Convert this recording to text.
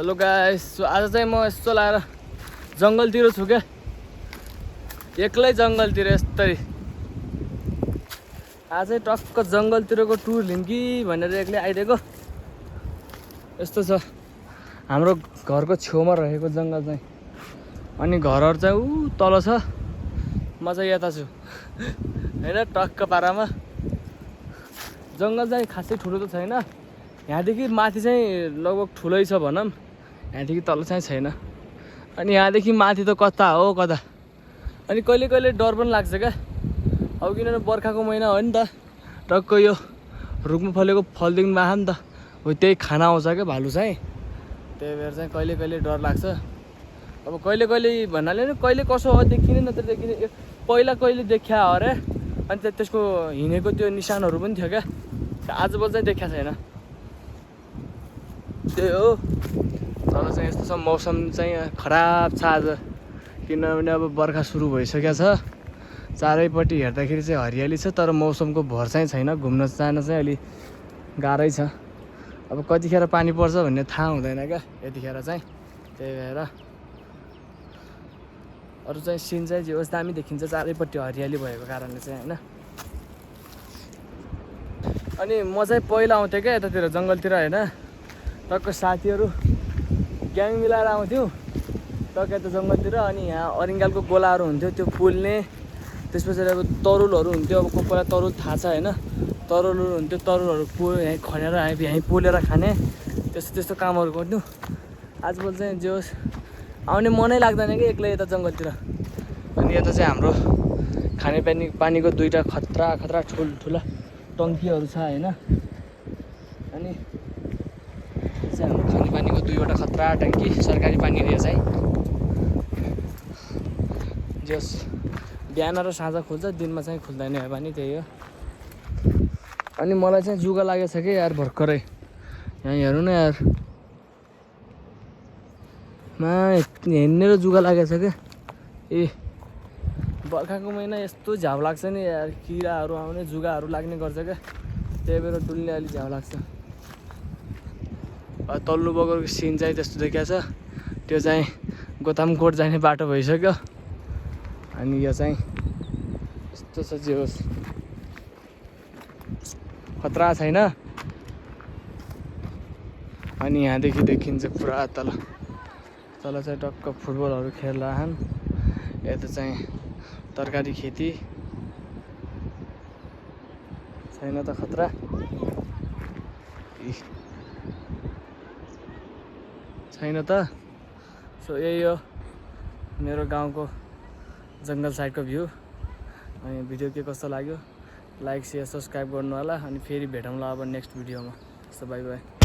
Hello guys, आज चाहिँ म यस्तो लाएर जङ्गलतिर छु क्या, एक्लै जङ्गलतिर यस्तै। आज चाहिँ टक्क जङ्गलतिरको टुर लिउँ कि भनेर एक्लै आइदिएको। यस्तो छ हाम्रो घरको छेउमा रहेको जङ्गल चाहिँ, अनि घरहरू चाहिँ ऊ तल छ, म चाहिँ यता छु होइन, टक्क पारामा। जङ्गल चाहिँ खासै ठुलो त छैन, यहाँदेखि माथि चाहिँ लगभग ठुलै छ भनौँ, यहाँदेखि तल चाहिँ छैन। अनि यहाँदेखि माथि त कता हो कता, अनि कहिले कहिले डर पनि लाग्छ क्या। अब किनभने बर्खाको महिना हो नि त, टक्क यो रुखमा फलेको फलदेखि माखा नि त हो, त्यही खाना आउँछ क्या भालु चाहिँ। त्यही भएर चाहिँ कहिले कहिले डर लाग्छ। अब कहिले कहिले भन्नाले नि कहिले कसो हो देखिने नत्र देखिने, पहिला कहिले देखिया हो अरे, अनि त्यसको हिँडेको त्यो निशानहरू पनि थियो क्या, आजभोलि चाहिँ देखिया छैन। त्यही हो। तर चाहिँ यस्तो छ, मौसम चाहिँ खराब छ आज, किनभने अब बर्खा सुरु भइसकेको छ। चारैपट्टि हेर्दाखेरि चाहिँ हरियाली छ, तर मौसमको भर चाहिँ छैन। घुम्न जान चाहिँ अलि गाह्रै छ। अब कतिखेर पानी पर्छ भन्ने थाहा हुँदैन क्या यतिखेर चाहिँ। त्यही भएर अरू चाहिँ सिन चाहिँ जे होस् दामी देखिन्छ, चारैपट्टि हरियाली भएको कारणले चाहिँ होइन। अनि म चाहिँ पहिला आउँथेँ क्या यतातिर जङ्गलतिर होइन, टक्क साथीहरू ग्याङ मिलाएर आउँथ्यौँ टक्क यता जङ्गलतिर। अनि यहाँ अरिङ्गालको गोलाहरू हुन्थ्यो त्यो पोल्ने, त्यसपछि अब तरुलहरू हुन्थ्यो। अब को कोलाई तरुल थाहा छ होइन, तरुलहरू हुन्थ्यो, तरुलहरू यहीँ खनेर यहीँ पोलेर खाने, त्यस्तो त्यस्तो कामहरू गर्थ्यौँ। आजभोलि चाहिँ जे होस् आउने मनै लाग्दैन कि एक्लै यता जङ्गलतिर। अनि यता चाहिँ हाम्रो पानीको दुईवटा खतरा ठुल्ठुला टङ्कीहरू छ होइन। अनि चाहिँ हाम्रो खानेपानीको दुईवटा खतरा ट्याङ्की, सरकारी पानी एरिया चाहिँ। जस बिहान र साँझ खुल्छ, दिनमा चाहिँ खुल्दैन यो पानी, त्यही हो। अनि मलाई चाहिँ जुगा लागेको छ कि यार भर्खरै, यहाँ हेर्नु न यार, हिँड्ने र जुगा लागेको छ क्या। ए बर्खाको महिना यस्तो झ्याउ लाग्छ नि यार, किराहरू आउने, जुगाहरू लाग्ने गर्छ क्या, त्यही भएर डुल्ने अलिक झ्याउ लाग्छ। तल्लो बगरको सिन चाहिँ त्यस्तो देखिया छ, त्यो चाहिँ गोतामकोट जाने बाटो भइसक्यो। अनि यो चाहिँ यस्तो छ, जे होस् खतरा छैन। अनि यहाँदेखि देखिन्छ पुरा तल चाहिँ टक्क फुटबलहरू खेल्लान्। यता चाहिँ तरकारी खेती छैन त खतरा। छैन त। सो यही हो मेरो गाउँको जङ्गल साइडको भ्यू। अनि भिडियो के कस्तो लाग्यो, लाइक शेयर सब्सक्राइब गर्नु होला। अनि फेरि भेटौँला अब नेक्स्ट भिडियोमा। So by by.